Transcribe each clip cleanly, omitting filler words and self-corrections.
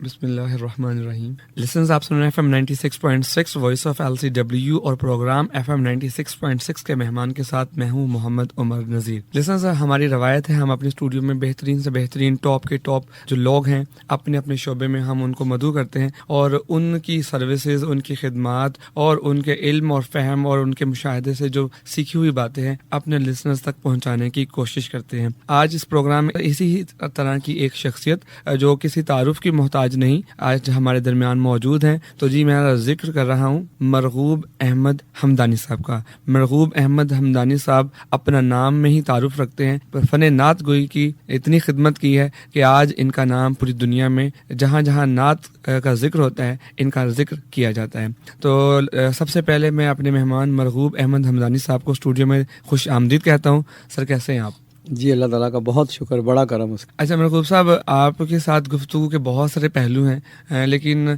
بسم اللہ الرحمن الرحیم. لسنز آپ سن رہے ہیں FM 96.6 وائس آف LCW اور پروگرام FM 96.6 کے مہمان کے ساتھ میں ہوں محمد عمر نذیر. لسنز ہماری روایت ہے ہم اپنے اسٹوڈیو میں بہترین سے بہترین ٹاپ کے ٹاپ جو لوگ ہیں اپنے اپنے شعبے میں ہم ان کو مدعو کرتے ہیں اور ان کی سروسز، ان کی خدمات اور ان کے علم اور فہم اور ان کے مشاہدے سے جو سیکھی ہوئی باتیں ہیں اپنے لسنرز تک پہنچانے کی کوشش کرتے ہیں. آج اس پروگرام میں اسی طرح کی ایک شخصیت جو کسی تعارف کی محتاج نہیں آج ہمارے درمیان موجود ہیں. تو جی میں ذکر کر رہا ہوں مرغوب احمد حمدانی صاحب کا. مرغوب احمد حمدانی صاحب اپنا نام میں ہی تعارف رکھتے ہیں، فن نعت گوئی کی اتنی خدمت کی ہے کہ آج ان کا نام پوری دنیا میں جہاں جہاں نعت کا ذکر ہوتا ہے ان کا ذکر کیا جاتا ہے. تو سب سے پہلے میں اپنے مہمان مرغوب احمد حمدانی صاحب کو اسٹوڈیو میں خوش آمدید کہتا ہوں. سر کیسے ہیں آپ؟ جی اللہ تعالیٰ کا بہت شکر، بڑا کرم اس کا. اچھا مرغوب صاحب، آپ کے ساتھ گفتگو کے بہت سارے پہلو ہیں لیکن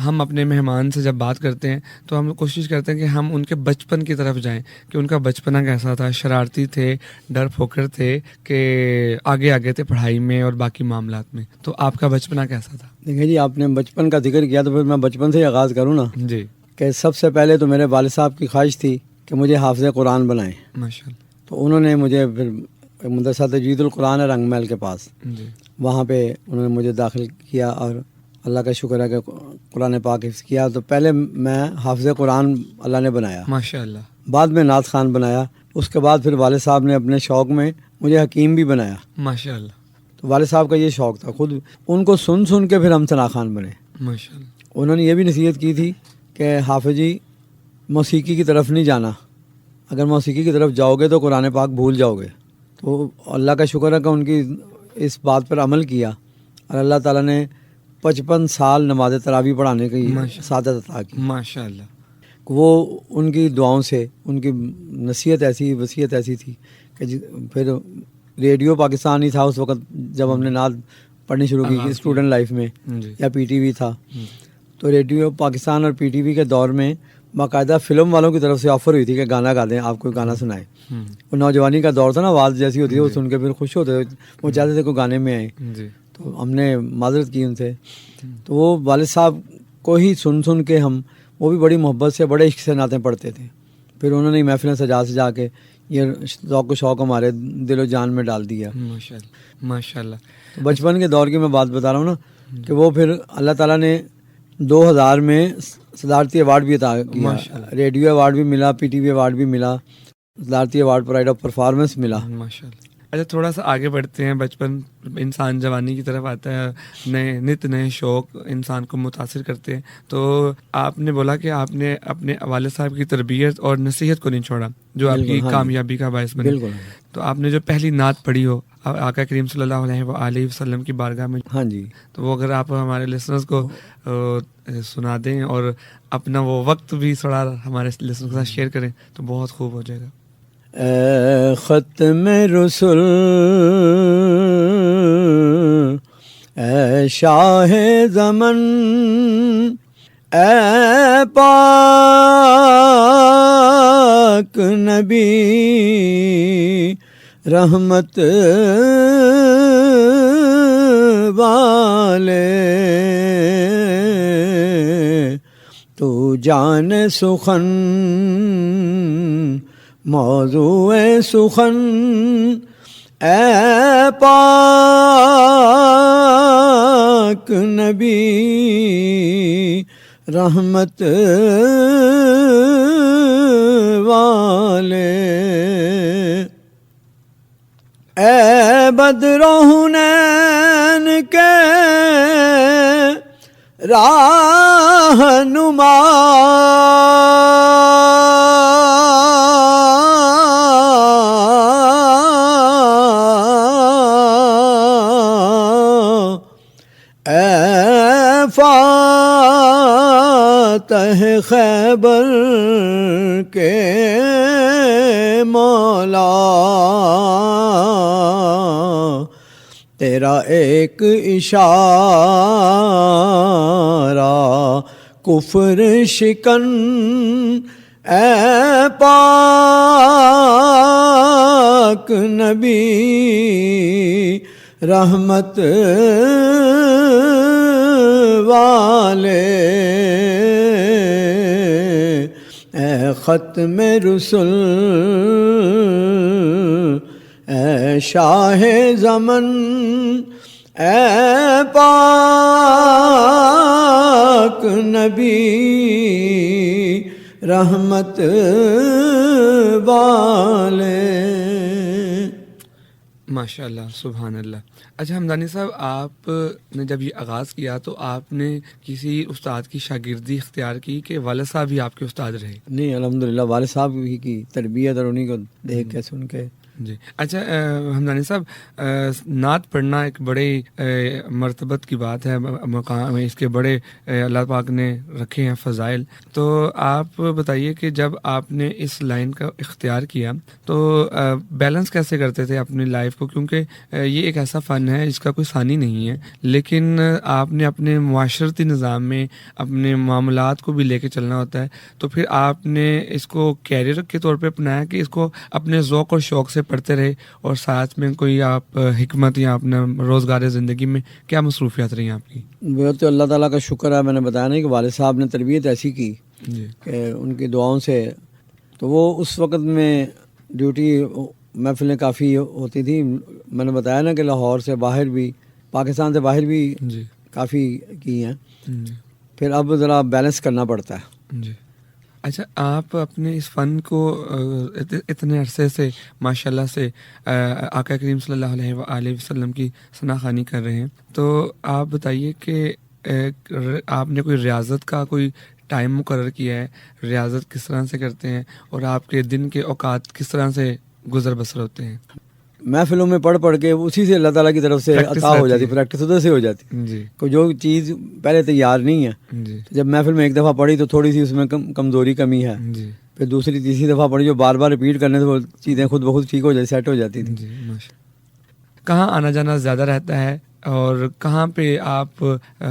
ہم اپنے مہمان سے جب بات کرتے ہیں تو ہم کوشش کرتے ہیں کہ ہم ان کے بچپن کی طرف جائیں کہ ان کا بچپنا کیسا تھا. شرارتی تھے، ڈر پھوکر تھے کہ آگے تھے پڑھائی میں اور باقی معاملات میں؟ تو آپ کا بچپنا کیسا تھا؟ دیکھیں جی، آپ نے بچپن کا ذکر کیا تو پھر میں بچپن سے ہی آغاز کروں نا. جی. کہ سب سے پہلے تو میرے والد صاحب کی خواہش تھی کہ مجھے حافظ قرآن بنائیں. ماشاء اللہ. تو انہوں نے مجھے پھر مدرسہ تجوید القرآن ہے رنگ محل کے پاس، جی. وہاں پہ انہوں نے مجھے داخل کیا اور اللہ کا شکر ہے کہ قرآن پاک حفظ کیا. تو پہلے میں حافظ قرآن اللہ نے بنایا، ماشاء اللہ. بعد میں نعت خوان بنایا. اس کے بعد پھر والد صاحب نے اپنے شوق میں مجھے حکیم بھی بنایا. ماشاء اللہ. تو والد صاحب کا یہ شوق تھا، خود ان کو سن سن کے پھر ہم ثنا خوان بنے. ماشاء اللہ. انہوں نے یہ بھی نصیحت کی تھی کہ حافظ جی موسیقی کی طرف نہیں جانا، اگر موسیقی کی طرف جاؤ گے تو قرآن پاک بھول جاؤ گے. تو اللہ کا شکر ہے کہ ان کی اس بات پر عمل کیا اور اللہ تعالیٰ نے 55 سال نماز تراویح پڑھانے کی سعادت عطا کی. ماشاء اللہ. وہ ان کی دعاؤں سے، ان کی نصیحت ایسی، وصیت ایسی تھی کہ پھر ریڈیو پاکستان ہی تھا اس وقت جب ہم نے نعت پڑھنی شروع کی اسٹوڈنٹ لائف میں، یا پی ٹی وی تھا. تو ریڈیو پاکستان اور پی ٹی وی کے دور میں باقاعدہ فلم والوں کی طرف سے آفر ہوئی تھی کہ گانا گا دیں، آپ کوئی گانا سنائیں. وہ نوجوانی کا دور تھا نا، آواز جیسی ہوتی ہے وہ سن کے پھر خوش ہوتے، وہ چاہتے تھے کوئی گانے میں آئیں. تو ہم نے معذرت کی ان سے. تو وہ والد صاحب کو ہی سن کے ہم، وہ بھی بڑی محبت سے بڑے عشق سے نعتیں پڑھتے تھے. پھر انہوں نے محفلیں سجا کے یہ ذوق و شوق ہمارے دل و جان میں ڈال دیا. ماشاء اللہ. ماشاء اللہ. بچپن کے دور کی میں بات بتا رہا ہوں نا کہ وہ پھر اللہ تعالیٰ نے 2000 میں صدارتی ایوارڈ بھی عطا کیا، ریڈیو ایوارڈ بھی ملا، پی ٹی وی ایوارڈ بھی ملا، صدارتی ایوارڈ پرائڈ آف پرفارمنس ملا. ماشاء اللہ. اچھا تھوڑا سا آگے بڑھتے ہیں. بچپن انسان جوانی کی طرف آتا ہے، نئے شوق انسان کو متاثر کرتے ہیں. تو آپ نے بولا کہ آپ نے اپنے والد صاحب کی تربیت اور نصیحت کو نہیں چھوڑا جو آپ کی کامیابی کا باعث بنے. تو آپ نے جو پہلی نعت پڑھی ہو آقا کریم صلی اللہ علیہ وآلہ وسلم کی بارگاہ میں، ہاں جی، تو وہ اگر آپ ہمارے لسنرز کو سنا دیں اور اپنا وہ وقت بھی تھوڑا ہمارے لسنرز کے ساتھ شیئر کریں تو بہت خوب ہو جائے گا. اے ختم رسل، اے شاہ زمن، اے پاک نبی رحمت والے، تو جان سخن موضوع سخن، اے پاک نبی رحمت والے، اے بدر و حنین کے راہنما، اے فاتح خیبر کے مولا، تیرا ایک اشارہ کفر شکن، اے پاک نبی رحمت والے اے ختم رسل اے شاہ زمن اے پاک نبی رحمت والے. ماشاء اللہ سبحان اللہ. اچھا حمدانی صاحب، آپ نے جب یہ آغاز کیا تو آپ نے کسی استاد کی شاگردی اختیار کی کہ والد صاحب ہی آپ کے استاد رہے؟ نہیں، الحمدللہ والد صاحب ہی کی تربیت اور انہیں کو دیکھ کے سن کے. جی اچھا حمدانی صاحب، نعت پڑھنا ایک بڑے مرتبت کی بات ہے، مقام اس کے بڑے اللہ پاک نے رکھے ہیں فضائل. تو آپ بتائیے کہ جب آپ نے اس لائن کا اختیار کیا تو بیلنس کیسے کرتے تھے اپنی لائف کو، کیونکہ یہ ایک ایسا فن ہے جس کا کوئی ثانی نہیں ہے، لیکن آپ نے اپنے معاشرتی نظام میں اپنے معاملات کو بھی لے کے چلنا ہوتا ہے. تو پھر آپ نے اس کو کیریئر کے طور پہ اپنایا کہ اس کو اپنے ذوق اور شوق سے پڑھتے رہے، اور ساتھ میں کوئی آپ حکمت یا اپنا روزگار زندگی میں کیا مصروفیات رہی آپ کی؟ وہ تو اللہ تعالیٰ کا شکر ہے، میں نے بتایا نہیں کہ والد صاحب نے تربیت ایسی کی جی کہ ان کی دعاؤں سے. تو وہ اس وقت میں ڈیوٹی محفلیں کافی ہوتی تھیں. میں نے بتایا نا کہ لاہور سے باہر بھی، پاکستان سے باہر بھی جی کافی کی ہیں. جی پھر اب ذرا بیلنس کرنا پڑتا ہے. جی. اچھا، آپ اپنے اس فن کو اتنے عرصے سے ماشاءاللہ سے آقا کریم صلی اللہ علیہ وآلہ وسلم کی ثنا خوانی کر رہے ہیں، تو آپ بتائیے کہ آپ نے کوئی ریاضت کا کوئی ٹائم مقرر کیا ہے؟ ریاضت کس طرح سے کرتے ہیں اور آپ کے دن کے اوقات کس طرح سے گزر بسر ہوتے ہیں؟ محفلوں میں پڑھ پڑھ کے اسی سے اللہ تعالیٰ کی طرف سے پریکٹس عطا ہو رہتی جاتی، ہے. پریکٹس ادھر سے ہو جاتی. جی کوئی جو چیز پہلے تیار نہیں ہے، جی جب محفل میں ایک دفعہ پڑھی تو تھوڑی سی اس میں کمزوری کمی ہے، جی پھر دوسری تیسری دفعہ پڑھی جو بار بار ریپیٹ کرنے سے وہ چیزیں خود بخود ٹھیک ہو جاتی، سیٹ ہو جاتی تھی. جی ماشاء. کہاں آنا جانا زیادہ رہتا ہے اور کہاں پہ آپ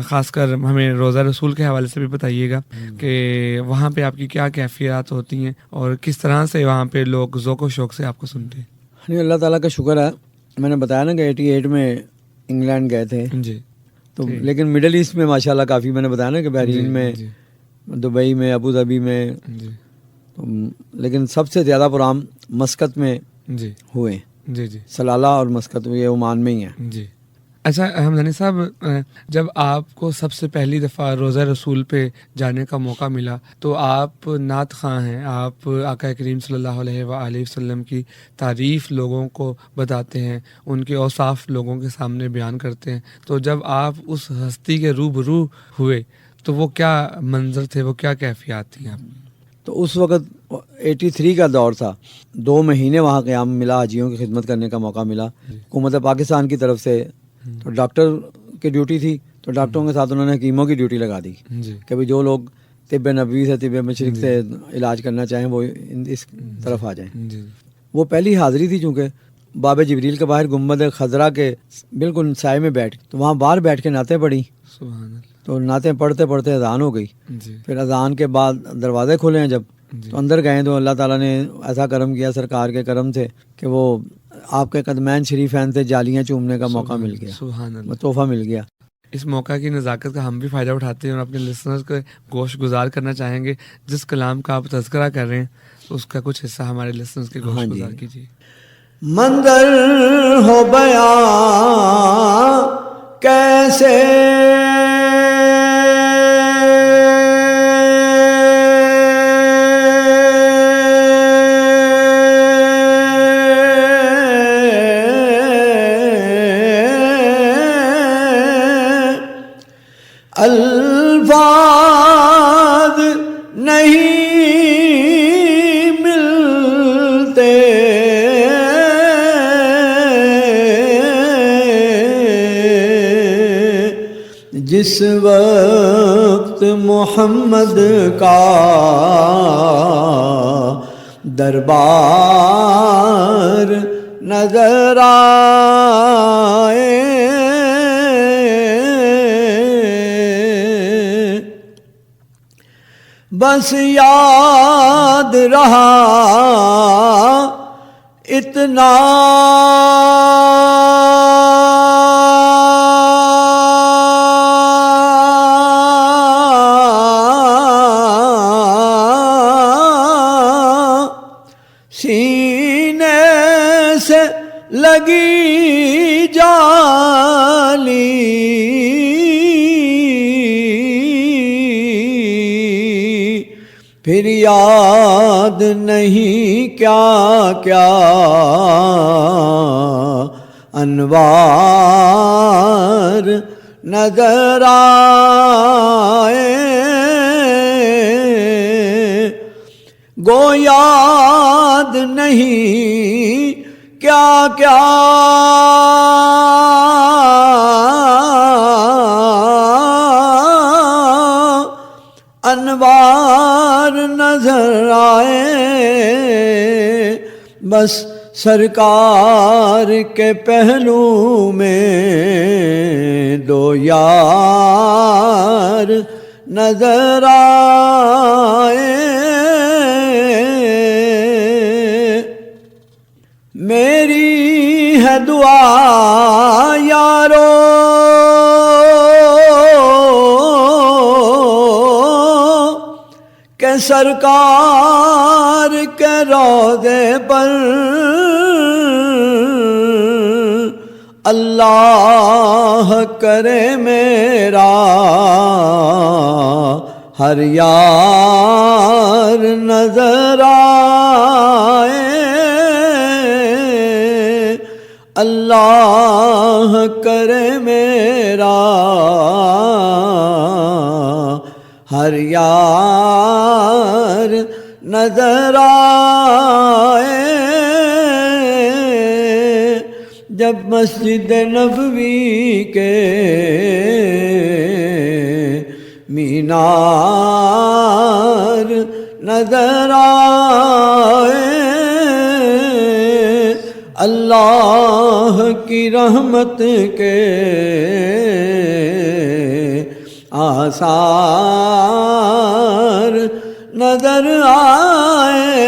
خاص کر ہمیں روزہ رسول کے حوالے سے بھی بتائیے گا کہ وہاں پہ آپ کی کیا کیفیات ہوتی ہیں اور کس طرح سے وہاں پہ لوگ ذوق و شوق سے آپ کو سنتے ہیں؟ نہیں، اللہ تعالیٰ کا شکر ہے. میں نے بتایا نا کہ 88 میں انگلینڈ گئے تھے، جی تو لیکن مڈل ایسٹ میں ماشاءاللہ کافی، میں نے بتایا نا کہ بحرین میں، جی دبئی میں، ابو ظبی میں، جی لیکن سب سے زیادہ پروگرام مسقط میں جی ہوئے. جی جی سلالہ اور مسقط یہ عمان میں ہی ہیں. جی. اچھا حمدانی صاحب، جب آپ کو سب سے پہلی دفعہ روزہ رسول پہ جانے کا موقع ملا تو آپ نعت خواں ہیں، آپ آقا کریم صلی اللہ علیہ وآلہ وسلم کی تعریف لوگوں کو بتاتے ہیں، ان کے اوصاف لوگوں کے سامنے بیان کرتے ہیں. تو جب آپ اس ہستی کے روبرو ہوئے تو وہ کیا منظر تھے، وہ کیا کیفیات تھیں آپ؟ تو اس وقت 83 کا دور تھا. 2 مہینے وہاں قیام ملا، حاجیوں کی خدمت کرنے کا موقع ملا حکومت پاکستان کی طرف سے. تو ڈاکٹر کی ڈیوٹی تھی، تو ڈاکٹروں کے ساتھ انہوں نے حکیموں کی ڈیوٹی لگا دی جی کہ بھائی جو لوگ طب نبوی سے، طب مشرق سے علاج کرنا چاہیں وہ اس طرف آ جائیں. جی وہ پہلی حاضری تھی، چونکہ باب جبریل کے باہر گنبد خضرا کے بالکل سائے میں بیٹھ، تو وہاں باہر بیٹھ کے نعتیں پڑھی. سبحان اللہ. تو نعتیں پڑھتے پڑھتے اذان ہو گئی. جی پھر اذان کے بعد دروازے کھلے ہیں جب، جی تو اندر گئے تو اللہ تعالیٰ نے ایسا کرم کیا سرکار کے کرم سے کہ وہ آپ کے قدمین شریفین سے جالیاں چومنے کا موقع مل گیا، سبحان اللہ. وہ تحفہ مل گیا. اس موقع کی نزاکت کا ہم بھی فائدہ اٹھاتے ہیں اور اپنے لسنرز کو گوش گزار کرنا چاہیں گے. جس کلام کا آپ تذکرہ کر رہے ہیں اس کا کچھ حصہ ہمارے لسنرز کے گوش ہاں جی. گزار کیجیے. منظر ہو بیان کیسے الفاظ نہیں ملتے جس وقت محمد کا دربار نظر آئے. بس یاد رہا اتنا لگی جالی پھر یاد نہیں کیا کیا انوار نظر آئے گو یاد نہیں کیا کیا انوار نظر آئے بس سرکار کے پہلو میں دو یار نظر آئے میری ہے دعا یارو کہ سرکار کے روضے پر اللہ کرے میرا ہر یار نظر آئے اللہ کرے میرا ہر یار نظر آئے جب مسجد نبوی کے مینار نظر آئے اللہ کی رحمت کے آثار نظر آئے